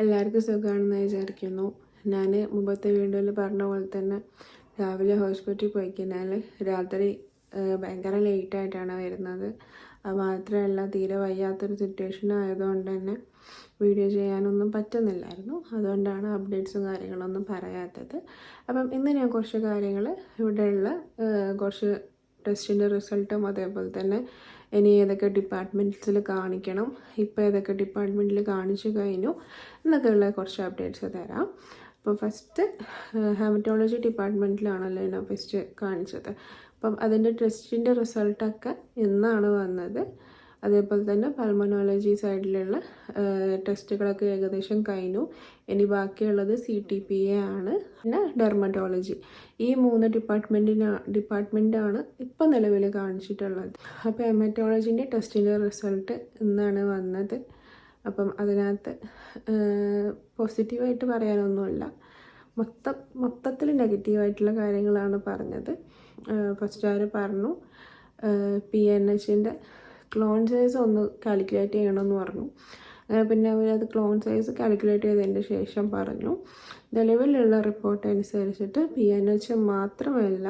എല്ലാവർക്കും സുഖമാണെന്ന് വിചാരിക്കുന്നു. ഞാൻ മുമ്പത്തെ വീഡിയോയിൽ പറഞ്ഞ പോലെ തന്നെ രാവിലെ ഹോസ്പിറ്റലിൽ പോയി കഴിഞ്ഞാൽ രാത്രി ഭയങ്കര ലേറ്റായിട്ടാണ് വരുന്നത്. അത് മാത്രമല്ല തീരെ വയ്യാത്തൊരു സിറ്റുവേഷൻ ആയതുകൊണ്ട് തന്നെ വീഡിയോ ചെയ്യാനൊന്നും പറ്റുന്നില്ലായിരുന്നു. അതുകൊണ്ടാണ് അപ്ഡേറ്റ്സും കാര്യങ്ങളൊന്നും പറയാത്തത്. അപ്പം ഇന്ന് ഞാൻ കുറച്ച് കാര്യങ്ങൾ ഇവിടെയുള്ള കുറച്ച് ടെസ്റ്റിൻ്റെ റിസൾട്ടും അതേപോലെ തന്നെ ഇനി ഏതൊക്കെ ഡിപ്പാർട്ട്മെൻറ്റ്സിൽ കാണിക്കണം, ഇപ്പോൾ ഏതൊക്കെ ഡിപ്പാർട്ട്മെൻറ്റിൽ കാണിച്ചു കഴിഞ്ഞു എന്നൊക്കെയുള്ള കുറച്ച് അപ്ഡേറ്റ്സ് തരാം. അപ്പോൾ ഫസ്റ്റ് ഹെമറ്റോളജി ഡിപ്പാർട്ട്മെൻറ്റിലാണല്ലോ ഞാൻ ഫസ്റ്റ് കാണിച്ചത്. അപ്പം അതിൻ്റെ ടെസ്റ്റിൻ്റെ റിസൾട്ടൊക്കെ ഇന്നാണ് വന്നത്. അതേപോലെ തന്നെ പൾമനോളജി സൈഡിലുള്ള ടെസ്റ്റുകളൊക്കെ ഏകദേശം കഴിഞ്ഞു. ഇനി ബാക്കിയുള്ളത് CTPA ആണ്, പിന്നെ ഡെർമറ്റോളജി. ഈ 3 ഡിപ്പാർട്ട്മെൻറ്റാണ് ഇപ്പം നിലവിൽ കാണിച്ചിട്ടുള്ളത്. അപ്പോൾ ഹെമറ്റോളജിൻ്റെ ടെസ്റ്റിൻ്റെ റിസൾട്ട് ഇന്നാണ് വന്നത്. അപ്പം അതിനകത്ത് പോസിറ്റീവായിട്ട് പറയാനൊന്നുമില്ല, മൊത്തത്തിൽ നെഗറ്റീവായിട്ടുള്ള കാര്യങ്ങളാണ് പറഞ്ഞത്. ഫസ്റ്റ് അവർ പറഞ്ഞു PNHൻ്റെ ക്ലോൺ സൈസ് ഒന്ന് കാൽക്കുലേറ്റ് ചെയ്യണമെന്ന് പറഞ്ഞു. പിന്നെ അവരത് ക്ലോൺ സൈസ് കാൽക്കുലേറ്റ് ചെയ്തതിൻ്റെ ശേഷം പറഞ്ഞു നിലവിലുള്ള റിപ്പോർട്ട് അനുസരിച്ചിട്ട് PNH മാത്രമല്ല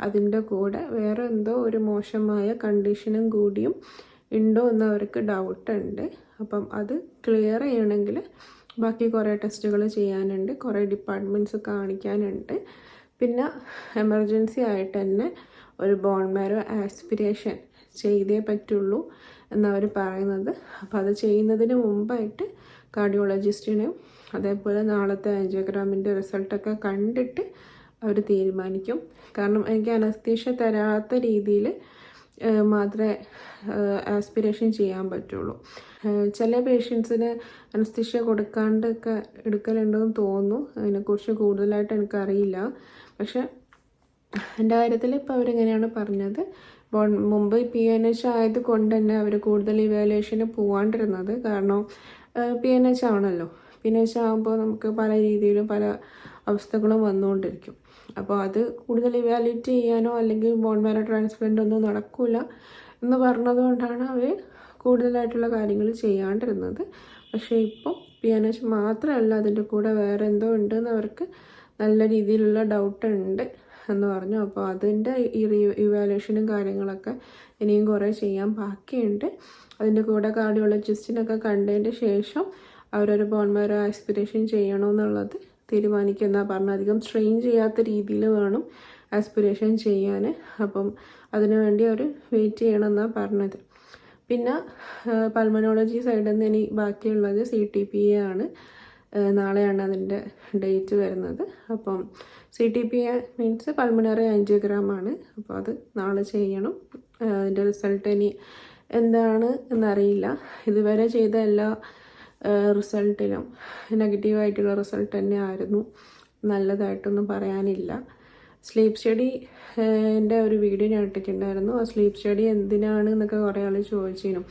അതിൻ്റെ കൂടെ വേറെ എന്തോ ഒരു മോശമായ കണ്ടീഷനും കൂടിയും ഉണ്ടോ എന്ന് അവർക്ക് ഡൗട്ടുണ്ട്. അപ്പം അത് ക്ലിയർ ചെയ്യണമെങ്കിൽ ബാക്കി കുറേ ടെസ്റ്റുകൾ ചെയ്യാനുണ്ട്, കുറേ ഡിപ്പാർട്ട്മെൻറ്റ്സ് കാണിക്കാനുണ്ട്. പിന്നെ എമർജൻസി ആയിട്ട് തന്നെ ഒരു ബോൺ മാരോ ആസ്പിരേഷൻ ചെയ്തേ പറ്റുള്ളൂ എന്നവർ പറയുന്നത്. അപ്പോൾ അത് ചെയ്യുന്നതിന് മുമ്പായിട്ട് കാർഡിയോളജിസ്റ്റിനെയും അതേപോലെ നാളത്തെ ആൻജിയോഗ്രാമിൻ്റെ റിസൾട്ടൊക്കെ കണ്ടിട്ട് അവർ തീരുമാനിക്കും. കാരണം എനിക്ക് അനസ്തീഷ്യ തരാത്ത രീതിയിൽ മാത്രമേ ആസ്പിരേഷൻ ചെയ്യാൻ പറ്റുള്ളൂ. ചില പേഷ്യൻസിന് അനസ്തീഷ്യ കൊടുക്കാണ്ടൊക്കെ എടുക്കലുണ്ടെന്ന് തോന്നുന്നു. അതിനെക്കുറിച്ച് കൂടുതലായിട്ട് എനിക്കറിയില്ല. പക്ഷെ എൻ്റെ കാര്യത്തിൽ ഇപ്പോൾ അവരെങ്ങനെയാണ് പറഞ്ഞത്, മുമ്പ് PNH ആയതുകൊണ്ട് തന്നെ അവർ കൂടുതൽ ഇവാലുവേഷന് പോകാണ്ടിരുന്നത്. കാരണം PNH ആണല്ലോ. PNH ആകുമ്പോൾ നമുക്ക് പല രീതിയിലും പല അവസ്ഥകളും വന്നുകൊണ്ടിരിക്കും. അപ്പോൾ അത് കൂടുതൽ ഇവാലുവേറ്റ് ചെയ്യാനോ അല്ലെങ്കിൽ ബോൺ മാരോ ട്രാൻസ്പ്ലാന്റ് ഒന്നും നടക്കില്ല എന്ന് പറഞ്ഞതുകൊണ്ടാണ് അവർ കൂടുതലായിട്ടുള്ള കാര്യങ്ങൾ ചെയ്യാണ്ടിരുന്നത്. പക്ഷേ ഇപ്പം PNH മാത്രമല്ല, അതിൻ്റെ കൂടെ വേറെ എന്തോ ഉണ്ടെന്ന് അവർക്ക് നല്ല രീതിയിലുള്ള ഡൗട്ട് ഉണ്ട് എന്ന് പറഞ്ഞു. അപ്പോൾ അതിൻ്റെ ഇവാലുവേഷനും കാര്യങ്ങളൊക്കെ ഇനിയും കുറേ ചെയ്യാൻ ബാക്കിയുണ്ട്. അതിൻ്റെ കൂടെ കാർഡിയോളജിസ്റ്റിനൊക്കെ കണ്ടതിൻ്റെ ശേഷം അവരൊരു ബോൺ മാരോ ആസ്പിരേഷൻ ചെയ്യണമെന്നുള്ളത് തീരുമാനിക്കുമെന്നാണ് പറഞ്ഞത്. അധികം സ്ട്രെയിൻ ചെയ്യാത്ത രീതിയിൽ വേണം ആസ്പിരേഷൻ ചെയ്യാൻ. അപ്പം അതിനുവേണ്ടി അവർ വെയിറ്റ് ചെയ്യണമെന്നാണ് പറഞ്ഞത്. പിന്നെ പൾമനോളജി സൈഡിൽ നിന്ന് ഇനി ബാക്കിയുള്ളത് CTPA ആണ്. നാളെയാണ് അതിൻ്റെ ഡേറ്റ് വരുന്നത്. അപ്പം CTPA മീൻസ് പൾമണറി ആൻജിയോഗ്രാം ആണ്. അപ്പോൾ അത് നാളെ ചെയ്യണം. അതിൻ്റെ റിസൾട്ട് ഇനി എന്താണ് എന്നറിയില്ല. ഇതുവരെ ചെയ്ത എല്ലാ റിസൾട്ടിലും നെഗറ്റീവായിട്ടുള്ള റിസൾട്ട് തന്നെ ആയിരുന്നു. നല്ലതായിട്ടൊന്നും പറയാനില്ല. സ്ലീപ്പ് സ്റ്റഡീൻ്റെ ഒരു വീഡിയോ ഞാൻ ഇട്ടിട്ടുണ്ടായിരുന്നു. ആ സ്ലീപ്പ് സ്റ്റഡി എന്തിനാണ് എന്നൊക്കെ കുറേ ആൾ ചോദിച്ചിരുന്നു.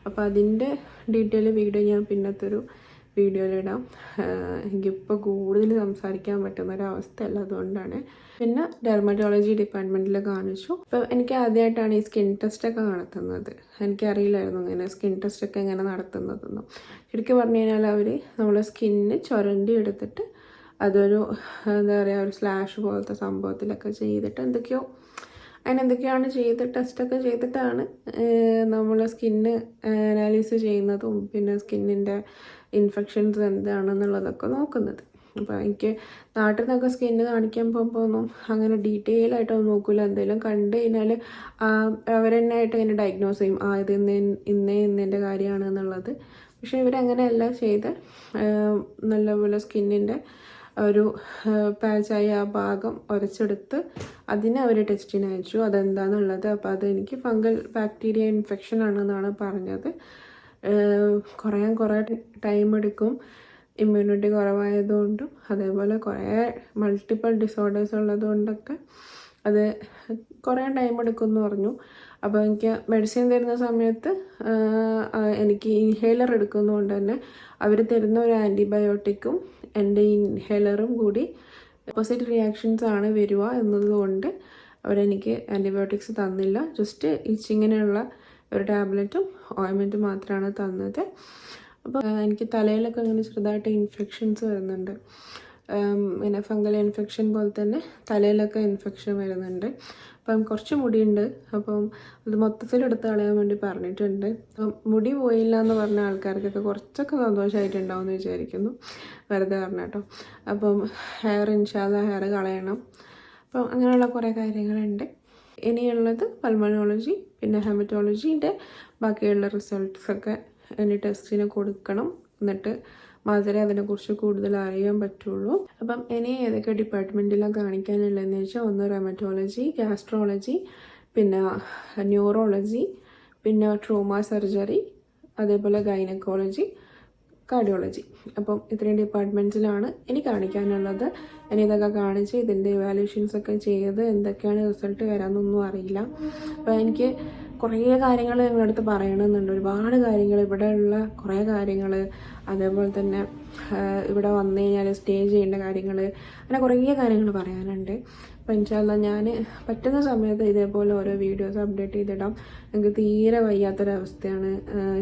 അപ്പോൾ അതിൻ്റെ ഡീറ്റെയിൽ വീഡിയോ ഞാൻ പിന്നത്തൊരു വീഡിയോയിലിടാം. എനിക്കിപ്പോൾ കൂടുതൽ സംസാരിക്കാൻ പറ്റുന്നൊരവസ്ഥയല്ല, അതുകൊണ്ടാണ്. പിന്നെ ഡെർമറ്റോളജി ഡിപ്പാർട്ട്മെൻറ്റിൽ കാണിച്ചു. അപ്പോൾ എനിക്ക് ആദ്യമായിട്ടാണ് ഈ സ്കിൻ ടെസ്റ്റൊക്കെ നടത്തുന്നത്. എനിക്കറിയില്ലായിരുന്നു ഇങ്ങനെ സ്കിൻ ടെസ്റ്റൊക്കെ എങ്ങനെ നടത്തുന്നതെന്നും. ശരിക്കും പറഞ്ഞു കഴിഞ്ഞാൽ അവർ നമ്മളെ സ്കിന്ന് ചുരണ്ടി എടുത്തിട്ട് അതൊരു എന്താ പറയുക ഒരു സ്ലാഷ് പോലത്തെ സംഭവത്തിലൊക്കെ ചെയ്തിട്ട് അതിനെന്തൊക്കെയാണ് ചെയ്ത് ടെസ്റ്റൊക്കെ ചെയ്തിട്ടാണ് നമ്മൾ സ്കിന്ന് അനാലിസിസ് ചെയ്യുന്നതും പിന്നെ സ്കിന്നിൻ്റെ ഇൻഫെക്ഷൻസ് എന്താണെന്നുള്ളതൊക്കെ നോക്കുന്നത്. അപ്പോൾ എനിക്ക് നാട്ടിൽ നിന്നൊക്കെ സ്കിന്ന് കാണിക്കാൻ പോകുമ്പോൾ ഒന്നും അങ്ങനെ ഡീറ്റെയിൽ ആയിട്ടൊന്നും നോക്കില്ല. എന്തെങ്കിലും കണ്ടു കഴിഞ്ഞാൽ അവരെന്നായിട്ട് ഇങ്ങനെ ഡയഗ്നോസ് ചെയ്യും, ഇത് ഇന്നതിൻ്റെ കാര്യമാണ് എന്നുള്ളത്. പക്ഷേ ഇവരങ്ങനെയല്ല ചെയ്ത് നല്ലപോലെ സ്കിന്നിൻ്റെ ഒരു പാച്ചായി ആ ഭാഗം ഉരച്ചെടുത്ത് അതിനെ അവർ ടെസ്റ്റിന് അയച്ചു അതെന്താണെന്നുള്ളത്. അപ്പോൾ അതെനിക്ക് ഫംഗൽ ബാക്ടീരിയ ഇൻഫെക്ഷൻ ആണെന്നാണ് പറഞ്ഞത്. കുറേ ടൈം എടുക്കും, ഇമ്മ്യൂണിറ്റി കുറവായതുകൊണ്ടും അതേപോലെ കുറേ മൾട്ടിപ്പിൾ ഡിസോർഡേഴ്സ് ഉള്ളതുകൊണ്ടൊക്കെ അത് കുറേ ടൈം എടുക്കുമെന്ന് പറഞ്ഞു. അപ്പോൾ എനിക്ക് മെഡിസിൻ തരുന്ന സമയത്ത് എനിക്ക് ഇൻഹേലർ എടുക്കുന്നതുകൊണ്ട് തന്നെ അവർ തരുന്ന ഒരു ആൻറ്റിബയോട്ടിക്കും എൻ്റെ ഇൻഹേലറും കൂടി ഓപ്പോസിറ്റ് റിയാക്ഷൻസ് ആണ് വരിക എന്നതുകൊണ്ട് അവരെനിക്ക് ആൻറ്റിബയോട്ടിക്സ് തന്നില്ല. ജസ്റ്റ് ഇച്ചിങ്ങനെയുള്ള ഒരു ടാബ്ലറ്റും ഓയിൻമെൻറ്റും മാത്രമാണ് തന്നത്. അപ്പോൾ എനിക്ക് തലയിലൊക്കെ ഇങ്ങനെ ചെറുതായിട്ട് ഇൻഫെക്ഷൻസ് വരുന്നുണ്ട്. പിന്നെ ഫംഗൽ ഇൻഫെക്ഷൻ പോലെ തന്നെ തലയിലൊക്കെ ഇൻഫെക്ഷൻ വരുന്നുണ്ട്. അപ്പം കുറച്ച് മുടിയുണ്ട്. അപ്പം അത് മൊത്തത്തിലെടുത്ത് കളയാൻ വേണ്ടി പറഞ്ഞിട്ടുണ്ട്. അപ്പം മുടി പോയില്ല എന്ന് പറഞ്ഞ ആൾക്കാർക്കൊക്കെ കുറച്ചൊക്കെ സന്തോഷമായിട്ടുണ്ടാവും എന്ന് വിചാരിക്കുന്നു, വെറുതെ പറഞ്ഞ കേട്ടോ. അപ്പം ഹെയർ ഇൻഷാല്ല ഹെയർ കളയണം. അപ്പം അങ്ങനെയുള്ള കുറേ കാര്യങ്ങളുണ്ട്. ഇനിയുള്ളത് പൾമണോളജി പിന്നെ ഹെമറ്റോളജീൻ്റെ ബാക്കിയുള്ള റിസൾട്ട്സൊക്കെ ഇനി ടെസ്റ്റിന് കൊടുക്കണം. എന്നിട്ട് മാത്രമേ അതിനെക്കുറിച്ച് കൂടുതൽ അറിയാൻ പറ്റുള്ളൂ. അപ്പം ഇനി ഏതൊക്കെ ഡിപ്പാർട്ട്മെൻറ്റിലാണ് കാണിക്കാനുള്ളതെന്ന് വെച്ചാൽ ഒന്ന് റെമറ്റോളജി, ഗാസ്ട്രോളജി, പിന്നെ ന്യൂറോളജി, പിന്നെ ട്രോമ സർജറി, അതേപോലെ ഗൈനക്കോളജി, കാർഡിയോളജി. അപ്പം ഇത്രയും ഡിപ്പാർട്ട്മെൻറ്റ്സിലാണ് ഇനി കാണിക്കാനുള്ളത്. ഇനി ഇതൊക്കെ കാണിച്ച് ഇതിൻ്റെ ഇവാലുവേഷൻസൊക്കെ ചെയ്ത് എന്തൊക്കെയാണ് റിസൾട്ട് വരാമെന്നൊന്നും അറിയില്ല. അപ്പോൾ എനിക്ക് കുറേ കാര്യങ്ങൾ നിങ്ങളുടെ അടുത്ത് പറയണമെന്നുണ്ട്. ഒരുപാട് കാര്യങ്ങൾ, ഇവിടെ ഉള്ള കുറേ കാര്യങ്ങൾ, അതേപോലെ തന്നെ ഇവിടെ വന്നു കഴിഞ്ഞാൽ സ്റ്റേ ചെയ്യേണ്ട കാര്യങ്ങൾ, അങ്ങനെ കുറേ കാര്യങ്ങൾ പറയാനുണ്ട്. അപ്പോൾ ഇൻഷാല്ലാ ഞാൻ പറ്റുന്ന സമയത്ത് ഇതേപോലെ ഓരോ വീഡിയോസ് അപ്ഡേറ്റ് ചെയ്തിടാം. എനിക്ക് തീരെ വയ്യാത്തൊരവസ്ഥയാണ്.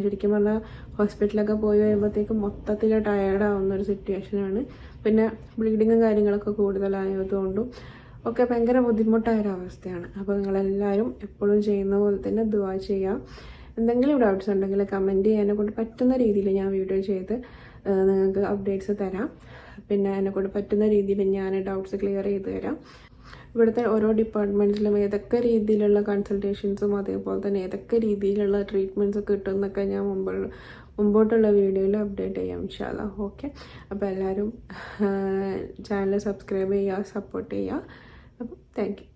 ശരിക്കും പറഞ്ഞാൽ ഹോസ്പിറ്റലൊക്കെ പോയി വരുമ്പോഴത്തേക്കും മൊത്തത്തിൽ ടയേർഡാവുന്നൊരു സിറ്റുവേഷനാണ്. പിന്നെ ബ്ലീഡിങ്ങും കാര്യങ്ങളൊക്കെ കൂടുതലായതുകൊണ്ടും ഒക്കെ ഭയങ്കര ബുദ്ധിമുട്ടായൊരവസ്ഥയാണ്. അപ്പോൾ നിങ്ങളെല്ലാവരും എപ്പോഴും ചെയ്യുന്ന പോലെ തന്നെ ദുആ ചെയ്യുക. എന്തെങ്കിലും ഡൗട്ട്സ് ഉണ്ടെങ്കിൽ കമൻറ്റ് ചെയ്യാൻ കൊണ്ട് പറ്റുന്ന രീതിയിൽ ഞാൻ വീഡിയോ ചെയ്ത് നിങ്ങൾക്ക് അപ്ഡേറ്റ്സ് തരാം. പിന്നെ എന്നെക്കൊണ്ട് പറ്റുന്ന രീതിയിൽ ഞാൻ ഡൗട്ട്സ് ക്ലിയർ ചെയ്ത് തരാം. ഇവിടുത്തെ ഓരോ ഡിപ്പാർട്ട്മെൻറ്റ്സിലും ഏതൊക്കെ രീതിയിലുള്ള കൺസൾട്ടേഷൻസും അതേപോലെ തന്നെ ഏതൊക്കെ രീതിയിലുള്ള ട്രീറ്റ്മെൻറ്റ്സ് കിട്ടുമെന്നൊക്കെ ഞാൻ മുമ്പോട്ടുള്ള വീഡിയോയിൽ അപ്ഡേറ്റ് ചെയ്യാം ഇൻഷാല്ലാ. ഓക്കെ, അപ്പോൾ എല്ലാവരും ചാനൽ സബ്സ്ക്രൈബ് ചെയ്യുക, സപ്പോർട്ട് ചെയ്യുക. അപ്പോൾ താങ്ക് യു.